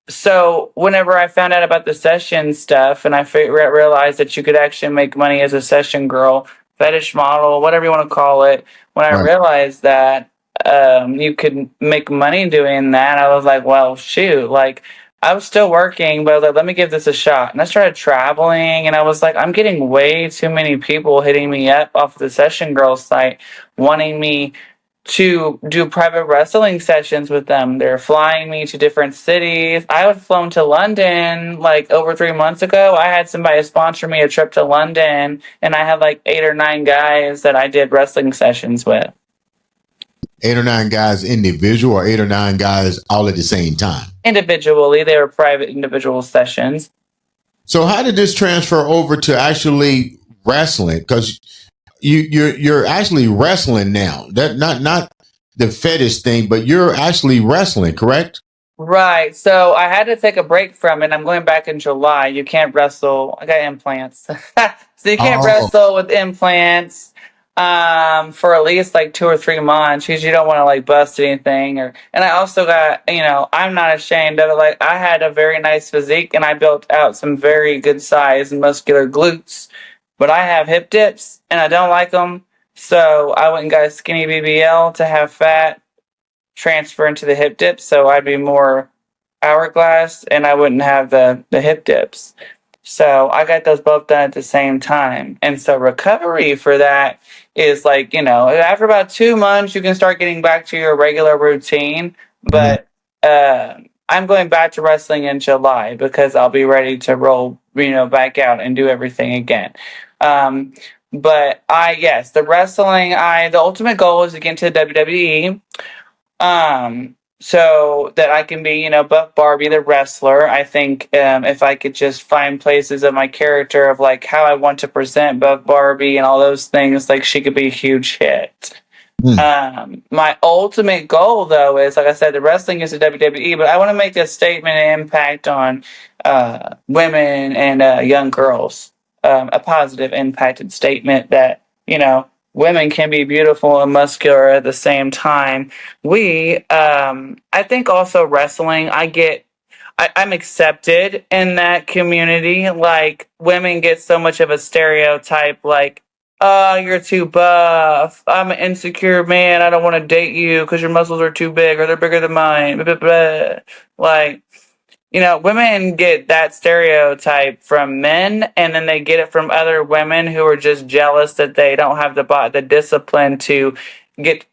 so whenever I found out about the session stuff and I realized that you could actually make money as a session girl, fetish model, whatever you want to call it, when I Right. realized that you could make money doing that, I was like, well, shoot, like I was still working, but I was like, let me give this a shot. And I started traveling and I was like, I'm getting way too many people hitting me up off the Session Girls site wanting me to do private wrestling sessions with them. They're flying me to different cities. I was flown to London like over 3 months ago. I had somebody sponsor me a trip to London and I had like 8 or 9 guys that I did wrestling sessions with. 8 or 9 guys individual or 8 or 9 guys all at the same time? Individually, they were private individual sessions. So how did this transfer over to actually wrestling? Because you're actually wrestling now. That not the fetish thing, but you're actually wrestling, correct? Right. So I had to take a break from it. I'm going back in July. You can't wrestle. I got implants. So you can't Oh, wrestle with implants for at least like 2 or 3 months because you don't want to like bust anything. And I also got, I'm not ashamed of it. Like I had a very nice physique and I built out some very good size and muscular glutes. But I have hip dips and I don't like them. So I went and got a skinny BBL to have fat transfer into the hip dips, so I'd be more hourglass and I wouldn't have the hip dips. So I got those both done at the same time. And so recovery for that is like, after about 2 months, you can start getting back to your regular routine. mhm. But I'm going back to wrestling in July because I'll be ready to roll, back out and do everything again. But yes, the wrestling, the ultimate goal is to get into the WWE. So that I can be, Buff Barbie the wrestler. I think if I could just find places of my character of like how I want to present Buff Barbie and all those things, like she could be a huge hit. My ultimate goal, though, is like I said, the wrestling is the WWE, but I want to make a statement and impact on women and young girls. A positive impacted statement that women can be beautiful and muscular at the same time. I think also wrestling. I'm accepted in that community. Like women get so much of a stereotype, like, oh, you're too buff. I'm an insecure man. I don't want to date you because your muscles are too big or they're bigger than mine. Blah, blah, blah. Like, women get that stereotype from men, and then they get it from other women who are just jealous that they don't have the discipline to get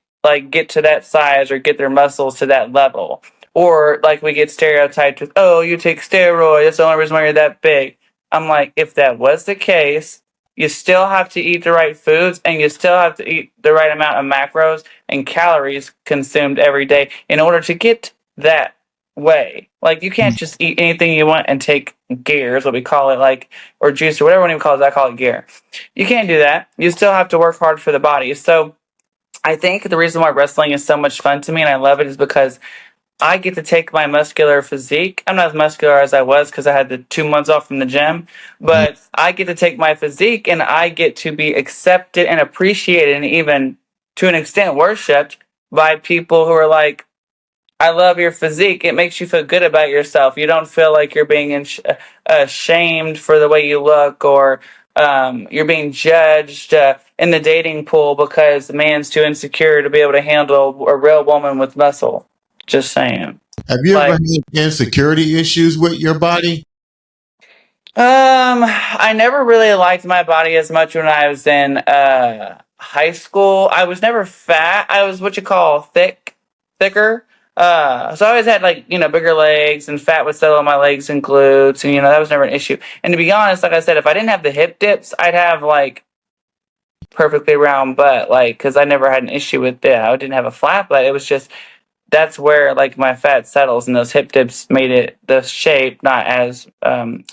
to that size or get their muscles to that level. Or like we get stereotyped with, oh, you take steroids. That's the only reason why you're that big. I'm like, if that was the case, you still have to eat the right foods and you still have to eat the right amount of macros and calories consumed every day in order to get that way. Like you can't just eat anything you want and take gear, is what we call it, like, or juice or whatever one calls it. I call it gear. You can't do that. You still have to work hard for the body. So I think the reason why wrestling is so much fun to me and I love it is because I get to take my muscular physique. I'm not as muscular as I was because I had the 2 months off from the gym, but I get to take my physique and I get to be accepted and appreciated and even to an extent worshipped by people who are like, I love your physique. It makes you feel good about yourself. You don't feel like you're being ashamed for the way you look or you're being judged in the dating pool because the man's too insecure to be able to handle a real woman with muscle. Just saying. Have you ever Like, had insecurity issues with your body? I never really liked my body as much when I was in high school. I was never fat. I was what you call thicker. So I always had like, bigger legs, and fat would settle on my legs and glutes, and that was never an issue. And to be honest, like I said, if I didn't have the hip dips, I'd have like perfectly round butt, like, because I never had an issue with that. I didn't have a flat butt. It was just that's where like my fat settles, and those hip dips made it the shape not as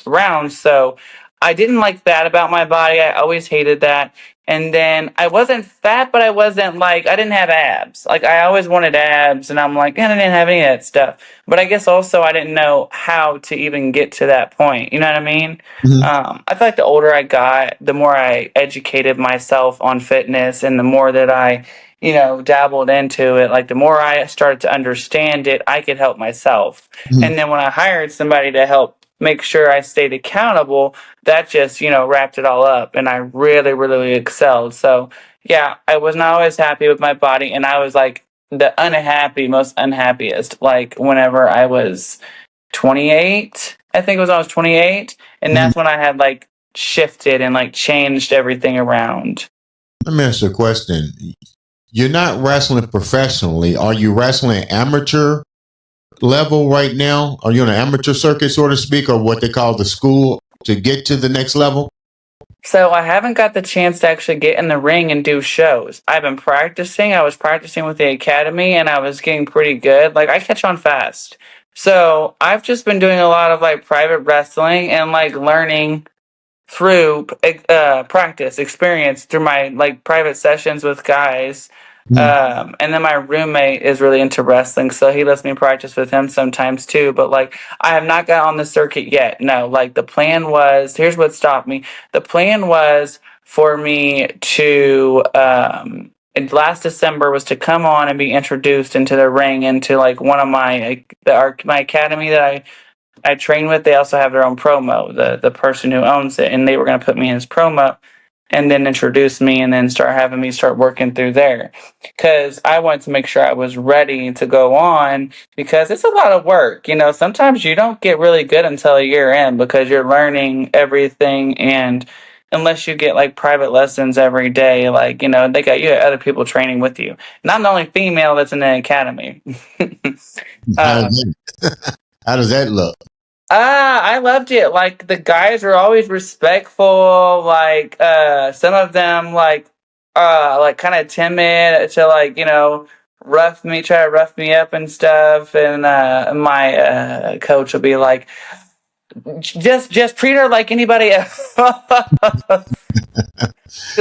round. So I didn't like that about my body. I always hated that. And then I wasn't fat, but I wasn't like, I didn't have abs. Like I always wanted abs, and I'm like, I didn't have any of that stuff. But I guess also I didn't know how to even get to that point. You know what I mean? Mhm. I feel like the older I got, the more I educated myself on fitness, and the more that I dabbled into it, like the more I started to understand it, I could help myself. Mhm. And then when I hired somebody to help make sure I stayed accountable, that just, wrapped it all up, and I really, really excelled. So, yeah, I was not always happy with my body, and I was like most unhappiest, like whenever I was 28, I think it was when I was 28, and Mhm. that's when I had like shifted and like changed everything around. Let me ask you a question. You're not wrestling professionally. Are you wrestling amateur level right now? Are you on an amateur circuit, so to speak, or what they call the school to get to the next level? So I haven't got the chance to actually get in the ring and do shows. I've been practicing. I was practicing with the academy, and I was getting pretty good. Like I catch on fast. So I've just been doing a lot of like private wrestling and like learning through practice experience through my like private sessions with guys. Mhm. And then my roommate is really into wrestling, so he lets me practice with him sometimes too. But like I have not got on the circuit yet. No, like the plan was, here's what stopped me. The plan was for me to last December was to come on and be introduced into the ring, into like one of my academy that I train with. They also have their own promo, the person who owns it, and they were going to put me in his promo and then introduce me, and then start having me start working through there, because I wanted to make sure I was ready to go on, because it's a lot of work. Sometimes you don't get really good until a year in, because you're learning everything, and unless you get like private lessons every day, like they got you other people training with you, and I'm the only female that's in the academy. How, uh, how does that look? I loved it. Like the guys were always respectful. Like some of them like kind of timid to like try to rough me up and stuff. And my coach will be like, just treat her like anybody else. Because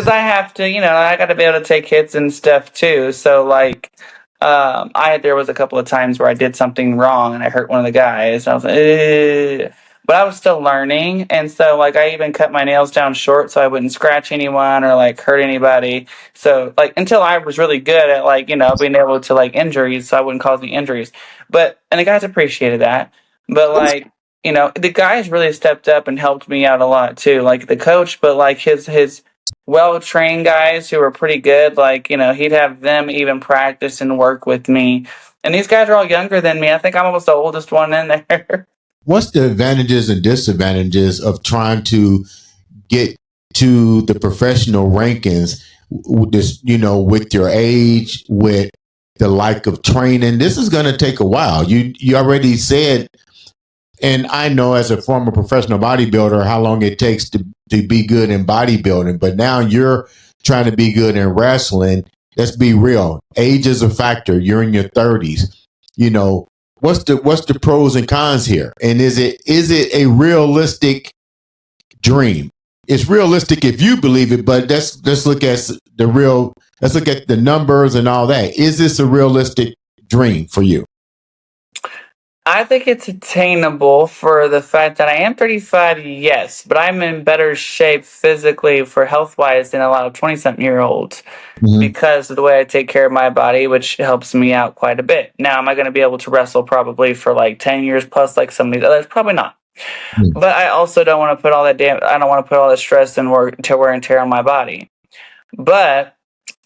I have to, I got to be able to take hits and stuff too. So like, there was a couple of times where I did something wrong and I hurt one of the guys. I was like, "Ugh." But I was still learning, and so like I even cut my nails down short so I wouldn't scratch anyone or like hurt anybody. So like until I was really good at like being able to like injuries, so I wouldn't cause any injuries. And the guys appreciated that. But like the guys really stepped up and helped me out a lot too, like the coach, but like his well trained guys who were pretty good. Like, he'd have them even practice and work with me. And these guys are all younger than me. I think I'm almost the oldest one in there. What's the advantages and disadvantages of trying to get to the professional rankings? This, with your age, with the like of training, this is going to take a while. You already said, and I know as a former professional bodybuilder how long it takes to be good in bodybuilding, but now you're trying to be good in wrestling. Let's be real. Age is a factor. You're in your 30s. What's the pros and cons here? And is it a realistic dream? It's realistic if you believe it, but let's look at let's look at the numbers and all that. Is this a realistic dream for you? I think it's attainable for the fact that I am 35, yes, but I'm in better shape physically for health wise than a lot of 20-something-year-olds, Mm-hmm. because of the way I take care of my body, which helps me out quite a bit. Now, am I going to be able to wrestle probably for like 10 years plus like some of these others? Probably not. But I also don't want to put all that I don't want to put all that stress and wear and tear on my body. But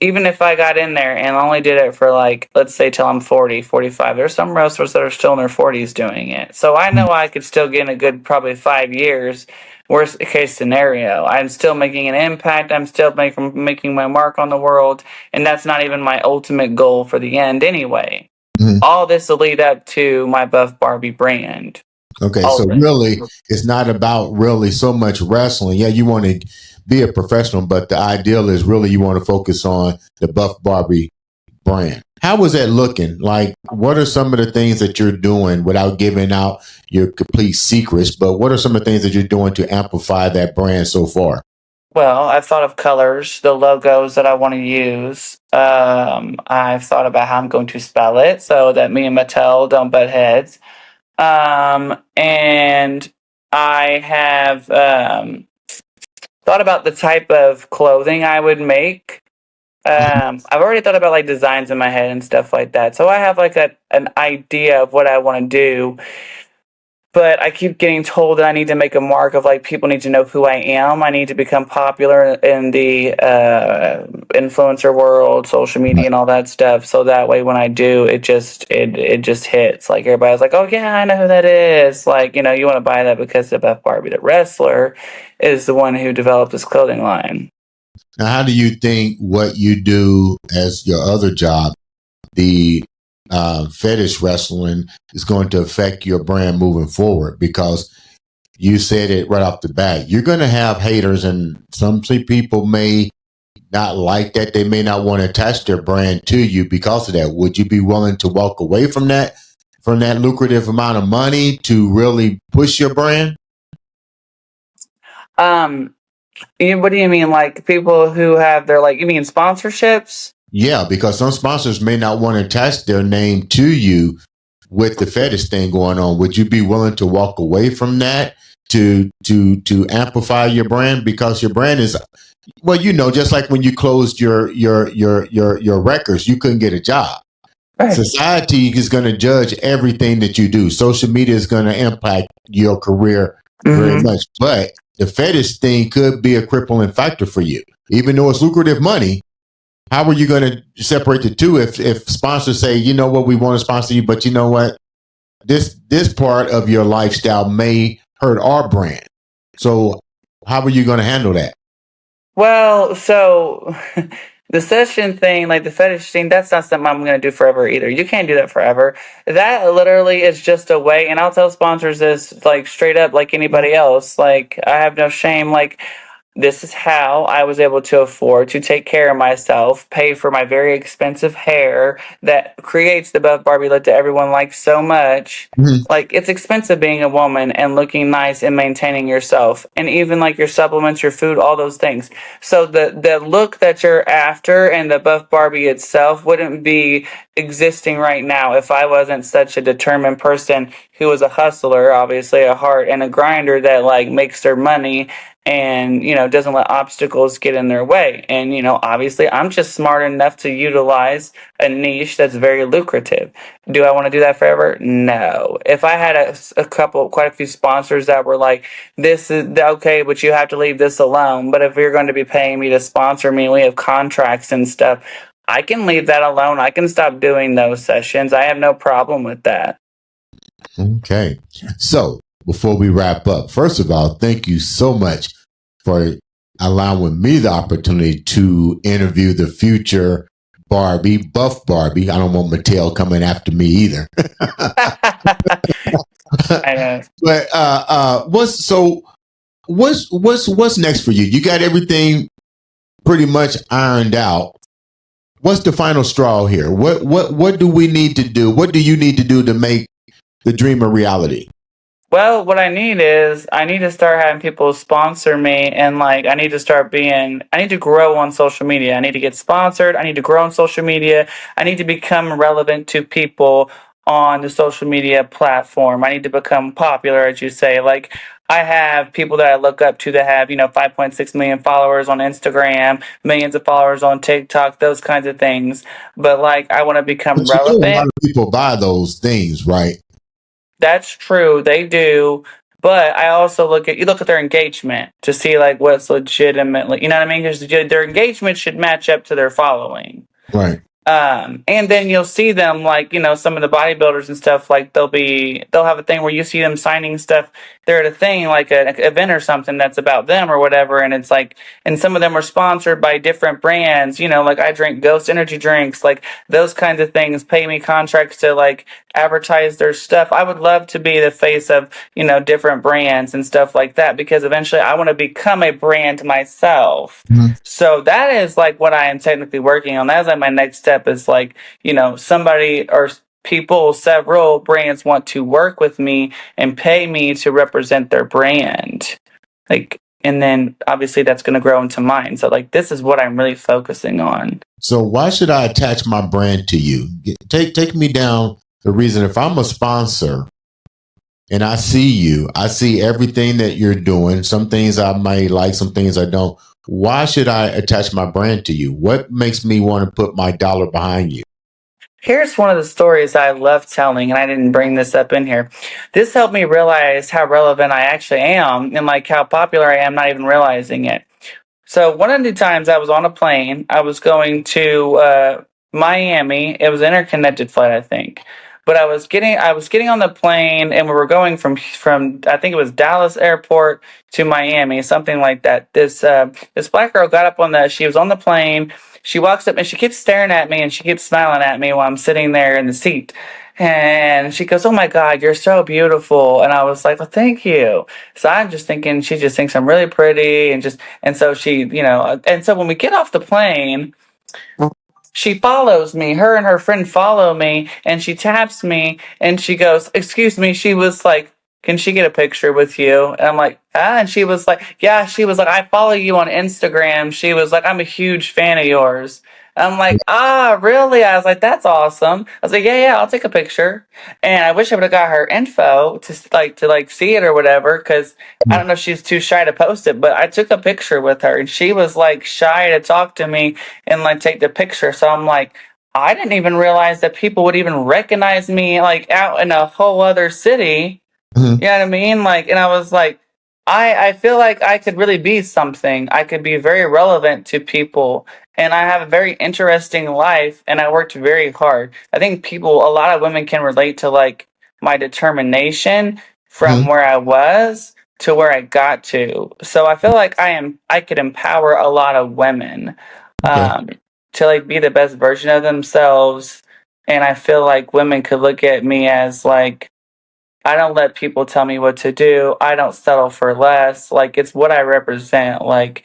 even if I got in there and only did it for like, let's say till I'm 40, 45, there's some wrestlers that are still in their 40s doing it. So I know I could still get in a good probably 5 years. Worst case scenario, I'm still making an impact. I'm still making my mark on the world. And that's not even my ultimate goal for the end anyway. All this will lead up to my Buff Barbie brand. Okay, All so of it. really, it's not about really so much wrestling. Yeah, you want to be a professional, but the ideal is really you want to focus on the Buff Barbie brand. How was that looking? Like, what are some of the things that you're doing without giving out your complete secrets? But what are some of the things that you're doing to amplify that brand so far? Well, I've thought of colors, the logos that I want to use. I've thought about how I'm going to spell it so that me and Mattel don't butt heads. And I have thought about the type of clothing I would make. I've already thought about like designs in my head and stuff like that. So I have like an idea of what I want to do. But I keep getting told that I need to make a mark of like people need to know who I am. I need to become popular in the influencer world, social media, and all that stuff. So that way, when I do, it just hits. Like everybody's like, "Oh yeah, I know who that is." Like you want to buy that because the Beth Barbie, the wrestler, is the one who developed this clothing line. Now, how do you think what you do as your other job, the fetish wrestling, is going to affect your brand moving forward? Because you said it right off the bat. You're going to have haters, and some people may not like that. They may not want to attach their brand to you because of that. Would you be willing to walk away from that lucrative amount of money to really push your brand? What do you mean? Like people who have their you mean sponsorships? Yeah, because some sponsors may not want to attach their name to you with the fetish thing going on. Would you be willing to walk away from that to amplify your brand? Because your brand is, well, just like when you closed your records, you couldn't get a job. Right. Society is going to judge everything that you do. Social media is going to impact your career very much. But the fetish thing could be a crippling factor for you. Even though it's lucrative money, how are you going to separate the two if sponsors say, you know what, we want to sponsor you, but you know what, this part of your lifestyle may hurt our brand. So how are you going to handle that? Well, so the session thing, like the fetish thing, that's not something I'm going to do forever either. You can't do that forever. That literally is just a way, and I'll tell sponsors this like straight up like anybody else. Like I have no shame. Like this is how I was able to afford to take care of myself, pay for my very expensive hair that creates the Buff Barbie look that everyone likes so much. Like, it's expensive being a woman and looking nice and maintaining yourself. And even, like, your supplements, your food, all those things. So the look that you're after and the Buff Barbie itself wouldn't be existing right now if I wasn't such a determined person who was a hustler, obviously, a heart, and a grinder that, like, makes their money and doesn't let obstacles get in their way. And obviously I'm just smart enough to utilize a niche that's very lucrative. Do I want to do that forever? No. If I had quite a few sponsors that were like, this is okay, but you have to leave this alone, but if you're going to be paying me to sponsor me, we have contracts and stuff, I can leave that alone. I can stop doing those sessions. I have no problem with that. Okay. So before we wrap up, first of all, thank you so much for allowing me the opportunity to interview the future Buff Barbie. I don't want Mattel coming after me either. I know. But what's next for you? You got everything pretty much ironed out. What's the final straw here? What do we need to do? What do you need to do to make the dream a reality? Well, what I need to start having people sponsor me, and I need to grow on social media. I need to get sponsored. I need to grow on social media. I need to become relevant to people on the social media platform. I need to become popular, as you say. Like, I have people that I look up to that have, 5.6 million followers on Instagram, millions of followers on TikTok, those kinds of things. But I want to become relevant. A lot of people buy those things, right? That's true, they do. But I also look at their engagement to see what's legitimately, you know what I mean? Because their engagement should match up to their following. Right. And then you'll see them like, some of the bodybuilders and stuff, like they'll have a thing where you see them signing stuff. They're at a thing like an event or something that's about them or whatever. And it's like, and some of them are sponsored by different brands, like I drink Ghost energy drinks, like those kinds of things pay me contracts to like advertise their stuff. I would love to be the face of, different brands and stuff like that, because eventually I want to become a brand myself. Mhm. So that is like what I am technically working on. That's like my next step is like, somebody or people, several brands want to work with me and pay me to represent their brand. Like, and then obviously that's going to grow into mine. So like, this is what I'm really focusing on. So why should I attach my brand to you? Take me down the reason. If I'm a sponsor and I see you, I see everything that you're doing. Some things I may like, some things I don't. Why should I attach my brand to you? What makes me want to put my dollar behind you? Here's one of the stories I love telling, and I didn't bring this up in here. This helped me realize how relevant I actually am and like how popular I am, not even realizing it. So one of the times I was on a plane, I was going to Miami. It was an interconnected flight, I think. But I was getting on the plane, and we were going from I think it was Dallas Airport to Miami, something like that. This black girl got up she was on the plane. She walks up and she keeps staring at me and she keeps smiling at me while I'm sitting there in the seat. And she goes, "Oh my God, you're so beautiful." And I was like, "Well, thank you." So I'm just thinking she just thinks I'm really pretty, and so and so when we get off the plane, she follows me. Her and her friend follow me, and she taps me, and she goes, "Excuse me." She was like, "Can she get a picture with you?" And I'm like, "Ah." And she was like, "Yeah." She was like, "I follow you on Instagram." She was like, "I'm a huge fan of yours." I'm like, "Ah, really?" I was like, "That's awesome." I was like, "Yeah, yeah, I'll take a picture." And I wish I would have got her info to see it or whatever, because I don't know if she's too shy to post it, but I took a picture with her, and she was like shy to talk to me and like take the picture. So I'm like, I didn't even realize that people would even recognize me like out in a whole other city. Mhm. You know what I mean? Like, and I was like, I feel like I could really be something. I could be very relevant to people. And I have a very interesting life, and I worked very hard. I think a lot of women can relate to like my determination from Mhm. where I was to where I got to. So I feel like I could empower a lot of women Okay. um, to like be the best version of themselves. And I feel like women could look at me as like, I don't let people tell me what to do. I don't settle for less. Like, it's what I represent. Like,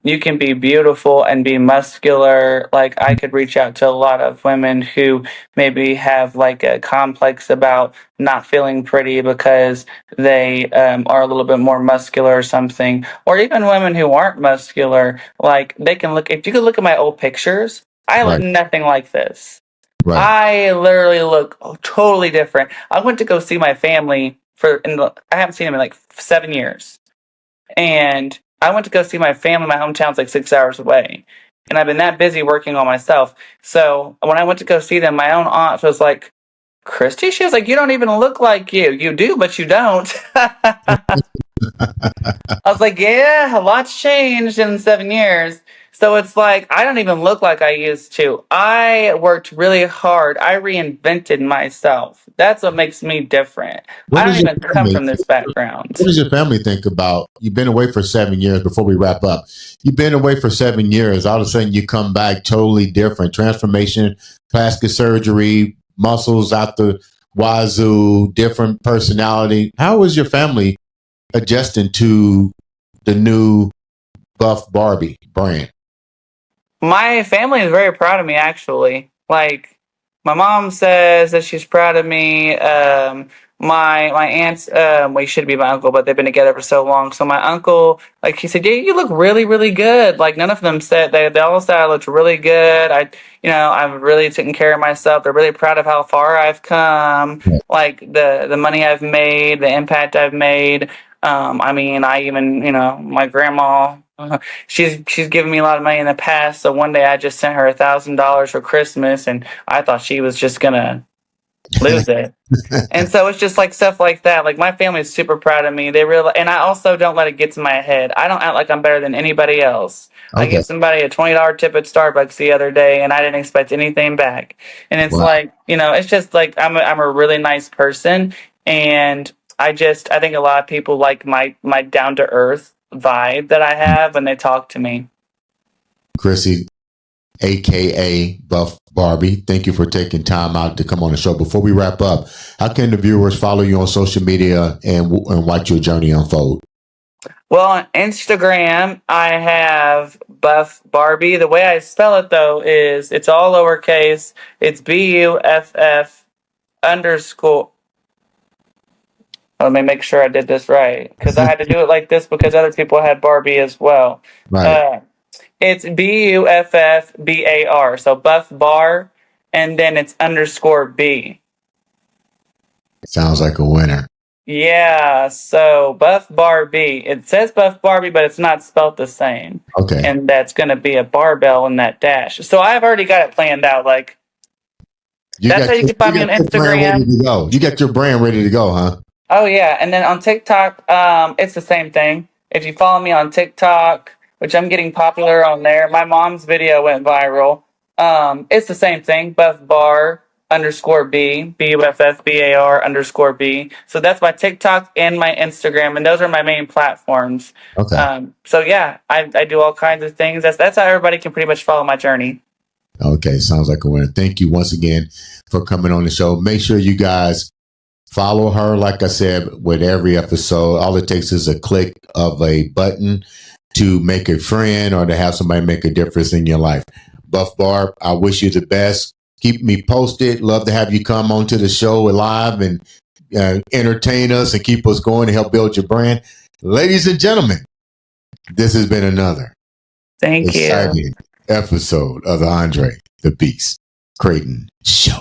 you can be beautiful and be muscular. Like, I could reach out to a lot of women who maybe have like a complex about not feeling pretty because they are a little bit more muscular or something. Or even women who aren't muscular. Like, if you could look at my old pictures, I look Right. nothing like this. Right. I literally look totally different. I went to go see my family I haven't seen them in like 7 years. And I went to go see my family. My hometown's like 6 hours away. And I've been that busy working on myself. So when I went to go see them, my own aunt was like, "Christy?" She was like, "You don't even look like you. You do, but you don't." I was like, "Yeah, a lot's changed in 7 years." So it's like, I don't even look like I used to. I worked really hard. I reinvented myself. That's what makes me different. What I don't does your even come family from this What background. does your family think about? You've been away for 7 years. Before we wrap up, you've been away for 7 years. All of a sudden, you come back totally different. Transformation, plastic surgery, muscles out the wazoo, different personality. How was your family adjusting to the new buff Barbie brand? My family is very proud of me, actually. Like, my mom says that she's proud of me. My aunts, well, he should be my uncle, but they've been together for so long. So my uncle, like, he said, "Yeah, you look really, really good." Like, none of them said they all said I looked really good. I've really taken care of myself. They're really proud of how far I've come, like the money I've made, the impact I've made. I mean, I even, my grandma. She's given me a lot of money in the past. So one day I just sent her $1,000 for Christmas, and I thought she was just gonna lose it. And so it's just like stuff like that. Like my family is super proud of me. They really, and I also don't let it get to my head. I don't act like I'm better than anybody else. I Okay. gave somebody a $20 tip at Starbucks the other day, and I didn't expect anything back. And it's Wow. like, it's just like I'm a really nice person, and I think a lot of people like my down to earth vibe that I have when they talk to me. Chrissy, aka Buff Barbie, thank you for taking time out to come on the show. Before we wrap up, how can the viewers follow you on social media and watch your journey unfold? Well, on Instagram, I have Buff Barbie. The way I spell it, though, is it's all lowercase. It's BUFF underscore. Let me make sure I did this right, because I had to do it like this because other people had Barbie as well. Right. It's BUFFBAR. So Buff Bar, and then it's underscore B. Sounds like a winner. Yeah, so Buff Barbie. It says Buff Barbie, but it's not spelled the same. Okay. And that's going to be a barbell in that dash. So I've already got it planned out. Like, that's how you can find me on Instagram. You got your brand ready to go, huh? Oh, yeah. And then on TikTok, it's the same thing. If you follow me on TikTok, which I'm getting popular on there, my mom's video went viral. It's the same thing, Buff Bar underscore B, BUFFBAR underscore B. So that's my TikTok and my Instagram, and those are my main platforms. Okay. So yeah, I do all kinds of things. That's how everybody can pretty much follow my journey. Okay, sounds like a winner. Thank you once again for coming on the show. Make sure you guys follow her. Like I said, with every episode, all it takes is a click of a button to make a friend or to have somebody make a difference in your life. Buff Barb, I wish you the best. Keep me posted. Love to have you come onto the show live and entertain us and keep us going to help build your brand. Ladies and gentlemen, this has been another exciting episode of the Andre the Beast Crayton Show.